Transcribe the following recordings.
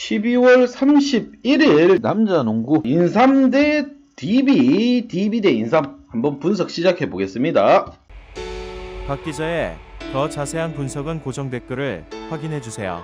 12월 31일 남자농구 인삼 대 DB 대 인삼 한번 분석 시작해 보겠습니다. 박 기자의 더 자세한 분석은 고정 댓글을 확인해 주세요.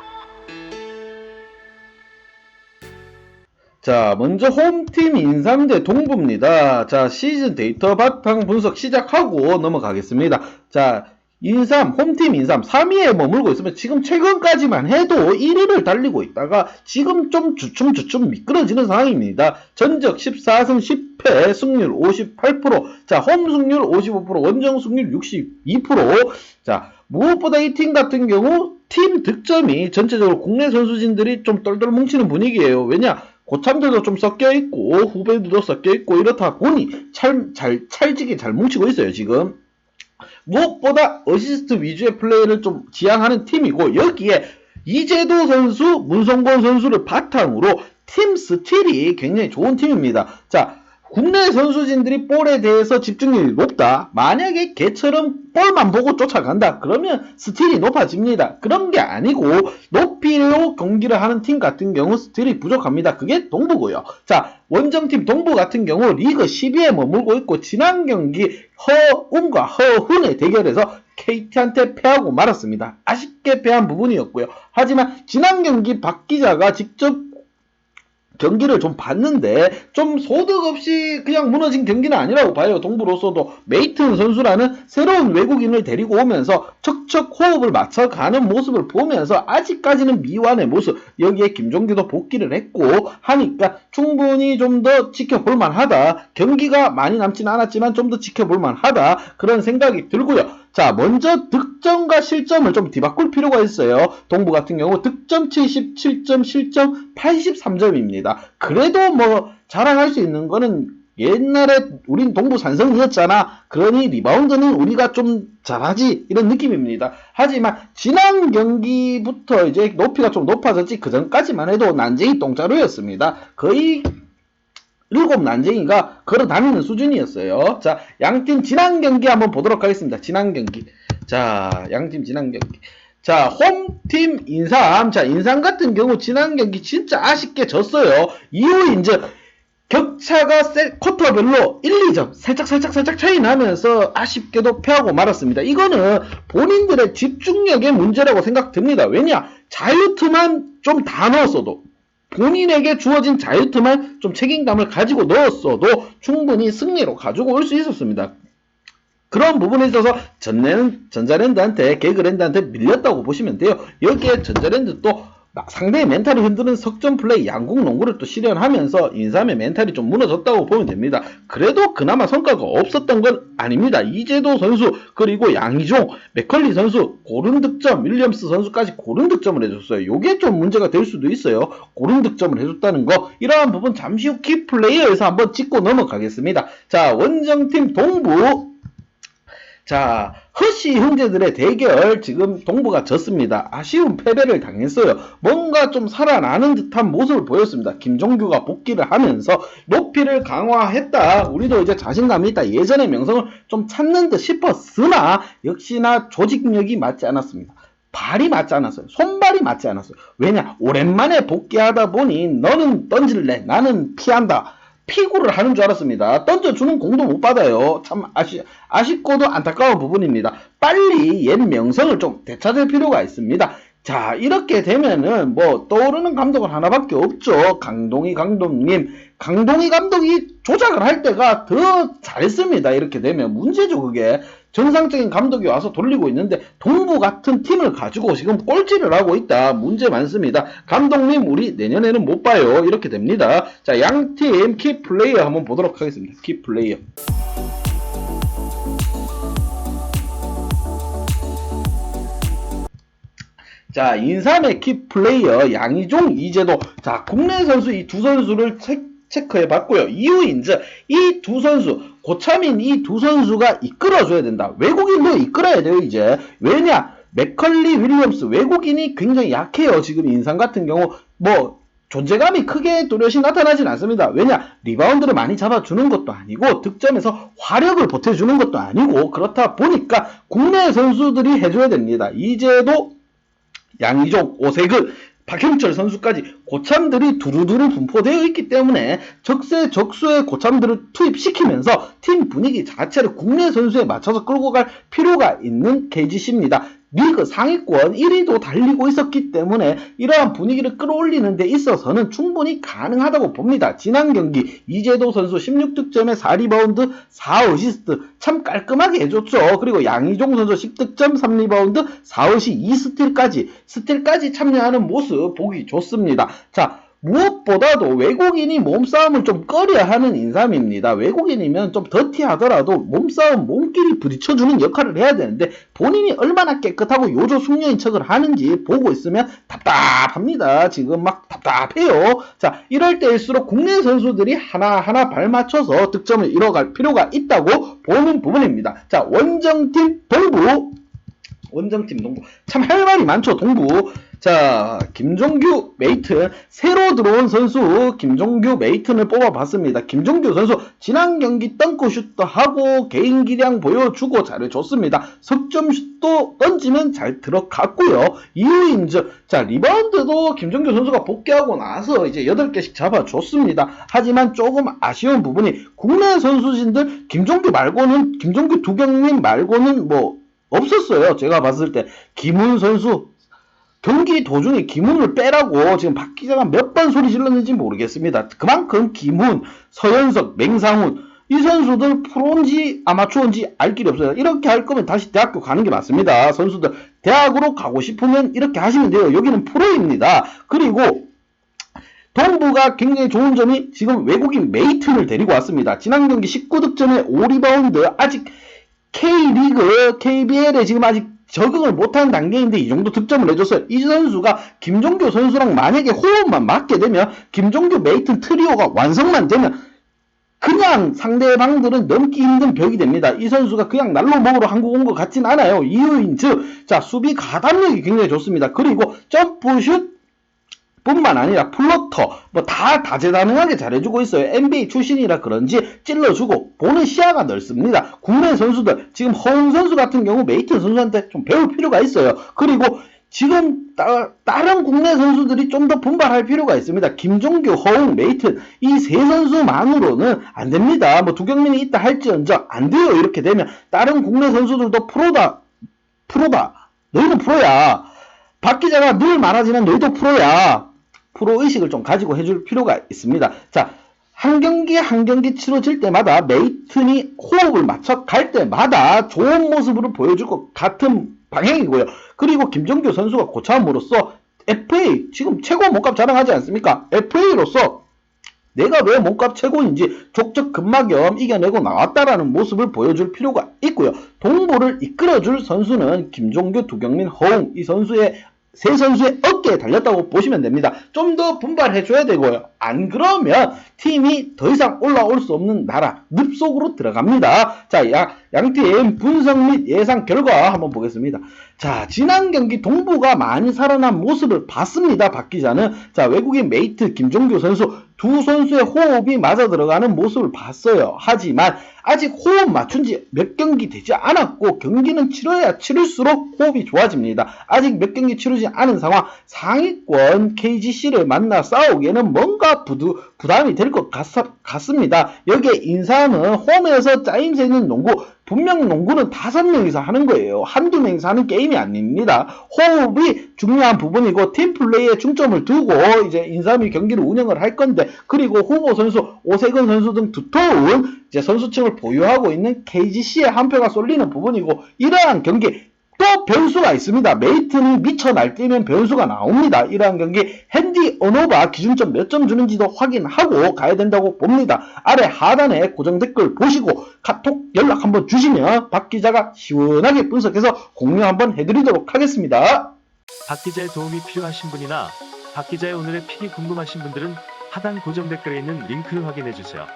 자, 먼저 홈팀 인삼 대 동부입니다. 자, 시즌 데이터 바탕 분석 시작하고 넘어가겠습니다. 자, 인삼, 홈팀 인삼 3위에 머물고 있으면 지금 최근까지만 해도 1위를 달리고 있다가 지금 좀 주춤 미끄러지는 상황입니다. 전적 14승 10패, 승률 58%, 자, 홈 승률 55%, 원정 승률 62%. 자, 무엇보다 이 팀 같은 경우 팀 득점이 전체적으로 국내 선수진들이 좀 똘똘 뭉치는 분위기예요. 왜냐? 고참들도 좀 섞여있고 후배들도 섞여있고 이렇다 보니 찰지게 잘 뭉치고 있어요. 지금 무엇보다 어시스트 위주의 플레이를 좀 지향하는 팀이고, 여기에 이재도 선수, 문성곤 선수를 바탕으로 팀 스틸이 굉장히 좋은 팀입니다. 자, 국내 선수진들이 볼에 대해서 집중력이 높다. 만약에 걔처럼 볼만 보고 쫓아간다. 그러면 스틸이 높아집니다. 그런 게 아니고 높이로 경기를 하는 팀 같은 경우 스틸이 부족합니다. 그게 동부고요. 자, 원정팀 동부 같은 경우 리그 10위에 머물고 있고 지난 경기 허운과 허훈의 대결에서 KT한테 패하고 말았습니다. 아쉽게 패한 부분이었고요. 하지만 지난 경기 박 기자가 직접 경기를 좀 봤는데 좀 소득 없이 그냥 무너진 경기는 아니라고 봐요. 동부로서도 메이튼 선수라는 새로운 외국인을 데리고 오면서 척척 호흡을 맞춰가는 모습을 보면서 아직까지는 미완의 모습, 여기에 김종규도 복귀를 했고 하니까 충분히 좀 더 지켜볼 만하다. 경기가 많이 남지는 않았지만 좀 더 지켜볼 만하다, 그런 생각이 들고요. 자, 먼저 득점과 실점을 좀 뒤바꿀 필요가 있어요. 동부 같은 경우 득점 77점, 실점 83점입니다. 그래도 뭐 자랑할 수 있는 거는 옛날에 우린 동부 산성이었잖아. 그러니 리바운드는 우리가 좀 잘하지, 이런 느낌입니다. 하지만 지난 경기부터 이제 높이가 좀 높아졌지, 그 전까지만 해도 난쟁이 똥자루였습니다. 거의 7난쟁이가 걸어 다니는 수준이었어요. 자, 양팀 지난 경기 한번 보도록 하겠습니다. 지난 경기. 자, 양팀 지난 경기. 자, 홈팀 인삼. 자, 인삼 같은 경우 지난 경기 진짜 아쉽게 졌어요. 이후 이제 격차가 쿼터별로 1, 2점 살짝 차이 나면서 아쉽게도 패하고 말았습니다. 이거는 본인들의 집중력의 문제라고 생각됩니다. 왜냐? 자유투만 좀 다 넣었어도, 본인에게 주어진 자유투만 좀 책임감을 가지고 넣었어도 충분히 승리로 가지고 올 수 있었습니다. 그런 부분에 있어서 전자랜드한테, 개그랜드한테 밀렸다고 보시면 돼요. 여기에 전자랜드 또 상대의 멘탈을 흔드는 석점 플레이, 양궁 농구를 또 실현하면서 인삼의 멘탈이 좀 무너졌다고 보면 됩니다. 그래도 그나마 성과가 없었던 건 아닙니다. 이재도 선수, 그리고 양희종, 맥컬리 선수 고른 득점, 윌리엄스 선수까지 고른 득점을 해줬어요. 요게 좀 문제가 될 수도 있어요. 고른 득점을 해줬다는 거. 이러한 부분 잠시 후 키플레이어에서 한번 짚고 넘어가겠습니다. 자, 원정팀 동부. 자, 허시 형제들의 대결, 지금 동부가 졌습니다. 아쉬운 패배를 당했어요. 뭔가 좀 살아나는 듯한 모습을 보였습니다. 김종규가 복귀를 하면서 높이를 강화했다. 우리도 이제 자신감이 있다. 예전의 명성을 좀 찾는 듯 싶었으나 역시나 조직력이 맞지 않았습니다. 발이 맞지 않았어요. 손발이 맞지 않았어요. 왜냐? 오랜만에 복귀하다 보니 너는 던질래, 나는 피한다. 피구를 하는 줄 알았습니다. 던져주는 공도 못 받아요. 참 아쉽고도 안타까운 부분입니다. 빨리 옛 명성을 좀 되찾을 필요가 있습니다. 자, 이렇게 되면은 뭐 떠오르는 감독은 하나밖에 없죠. 강동희 감독님. 강동희 감독이 조작을 할 때가 더 잘했습니다. 이렇게 되면 문제죠, 그게. 정상적인 감독이 와서 돌리고 있는데 동부 같은 팀을 가지고 지금 꼴찌를 하고 있다. 문제 많습니다. 감독님, 우리 내년에는 못 봐요. 이렇게 됩니다. 자, 양팀 키플레이어 한번 보도록 하겠습니다. 키플레이어. 자, 인삼의 키플레이어 양희종, 이재도. 자, 국내 선수 이 두 선수를 체크해 봤고요. 이후 이제 이 두 선수, 고참인 이 두 선수가 이끌어줘야 된다. 외국인도 이끌어야 돼요, 이제. 왜냐? 맥컬리, 윌리엄스, 외국인이 굉장히 약해요. 지금 인삼 같은 경우 뭐 존재감이 크게 뚜렷이 나타나진 않습니다. 왜냐? 리바운드를 많이 잡아주는 것도 아니고 득점에서 화력을 보태주는 것도 아니고, 그렇다 보니까 국내 선수들이 해줘야 됩니다. 이제도, 양희종, 오세근, 박형철 선수까지 고참들이 두루두루 분포되어 있기 때문에 적재적소의 고참들을 투입시키면서 팀 분위기 자체를 국내 선수에 맞춰서 끌고 갈 필요가 있는 KGC입니다. 리그 상위권 1위도 달리고 있었기 때문에 이러한 분위기를 끌어올리는 데 있어서는 충분히 가능하다고 봅니다. 지난 경기 이재도 선수 16득점에 4리바운드 4어시스트 참 깔끔하게 해줬죠. 그리고 양희종 선수 10득점 3리바운드 4어시 2스틸까지 참여하는 모습 보기 좋습니다. 자, 무엇보다도 외국인이 몸싸움을 좀 꺼려하는 인삼입니다. 외국인이면 좀 더티하더라도 몸싸움 몸끼리 부딪혀주는 역할을 해야 되는데 본인이 얼마나 깨끗하고 요조 숙녀인 척을 하는지 보고 있으면 답답합니다. 지금 막 답답해요. 자, 이럴 때일수록 국내 선수들이 하나하나 발맞춰서 득점을 이뤄갈 필요가 있다고 보는 부분입니다. 자, 원정팀 동부 참 할 말이 많죠. 동부. 자, 김종규 메이튼 새로 들어온 선수 김종규 메이튼을 뽑아봤습니다. 김종규 선수 지난 경기 덩크슛도 하고 개인 기량 보여주고 잘해줬습니다. 석점슛도 던지면 잘 들어갔고요. 이후인즈 자 리바운드도 김종규 선수가 복귀하고 나서 이제 8개씩 잡아줬습니다. 하지만 조금 아쉬운 부분이 국내 선수진들 김종규 두경민 말고는 뭐 없었어요. 제가 봤을 때 김훈 선수 경기 도중에 김훈을 빼라고 지금 박 기자가 몇 번 소리 질렀는지 모르겠습니다. 그만큼 김훈, 서현석, 맹상훈 이 선수들 프로인지 아마추어인지 알 길이 없어요. 이렇게 할 거면 다시 대학교 가는 게 맞습니다. 선수들 대학으로 가고 싶으면 이렇게 하시면 돼요. 여기는 프로입니다. 그리고 동부가 굉장히 좋은 점이 지금 외국인 메이튼을 데리고 왔습니다. 지난 경기 19득점에 5리바운드 아직 K리그, KBL에 지금 아직 적응을 못하는 단계인데 이 정도 득점을 해줬어요. 이 선수가 김종규 선수랑 만약에 호흡만 맞게 되면 김종규 메이튼 트리오가 완성만 되면 그냥 상대방들은 넘기 힘든 벽이 됩니다. 이 선수가 그냥 날로 먹으러 한국 온 것 같진 않아요. 이유인즉 자 수비 가담력이 굉장히 좋습니다. 그리고 점프슛 뿐만 아니라 플로터 뭐 다 다재다능하게 잘해주고 있어요. NBA 출신이라 그런지 찔러주고 보는 시야가 넓습니다. 국내 선수들 지금 허웅 선수 같은 경우 메이튼 선수한테 좀 배울 필요가 있어요. 그리고 지금 다른 국내 선수들이 좀 더 분발할 필요가 있습니다. 김종규, 허웅, 메이튼 이 세 선수만으로는 안 됩니다. 뭐 두경민이 있다 할지언정 안 돼요. 이렇게 되면 다른 국내 선수들도 프로다. 너희도 프로야. 박 기자가 늘 말하지만 너희도 프로야. 프로의식을 좀 가지고 해줄 필요가 있습니다. 자, 한 경기 치러질 때마다 메이튼이 호흡을 맞춰 갈 때마다 좋은 모습으로 보여줄 것 같은 방향이고요. 그리고 김종규 선수가 고참으로서 FA 지금 최고 몸값 자랑하지 않습니까? FA로서 내가 왜 몸값 최고인지 족적 근막염 이겨내고 나왔다라는 모습을 보여줄 필요가 있고요. 동부를 이끌어줄 선수는 김종규, 두경민, 허웅 이 세 선수의 어깨에 달렸다고 보시면 됩니다. 좀 더 분발해줘야 되고요. 안 그러면 팀이 더 이상 올라올 수 없는 나라 늪속으로 들어갑니다. 자, 양팀 분석 및 예상 결과 한번 보겠습니다. 자, 지난 경기 동부가 많이 살아난 모습을 봤습니다. 박 기자는 자 외국인 메이트 김종규 선수 두 선수의 호흡이 맞아 들어가는 모습을 봤어요. 하지만 아직 호흡 맞춘 지 몇 경기 되지 않았고 경기는 치러야 치를수록 호흡이 좋아집니다. 아직 몇 경기 치르지 않은 상황 상위권 KGC를 만나 싸우기에는 뭔가 부담이 될 것 같습니다. 여기에 인삼은 홈에서 짜임새 있는 농구 분명 농구는 5명이서 하는 거예요. 한두 명이서 하는 게임이 아닙니다. 호흡이 중요한 부분이고 팀플레이에 중점을 두고 이제 인삼이 경기를 운영을 할 건데 그리고 후보 선수 오세근 선수 등 두터운 이제 선수층을 보유하고 있는 KGC에 한 표가 쏠리는 부분이고 이러한 경기 또 변수가 있습니다. 메이튼이 미쳐 날뛰면 변수가 나옵니다. 이러한 경기 핸디 언어바 기준점 몇 점 주는지도 확인하고 가야 된다고 봅니다. 아래 하단에 고정 댓글 보시고 카톡 연락 한번 주시면 박 기자가 시원하게 분석해서 공유 한번 해드리도록 하겠습니다. 박 기자의 도움이 필요하신 분이나 박 기자의 오늘의 픽이 궁금하신 분들은 하단 고정 댓글에 있는 링크를 확인해 주세요.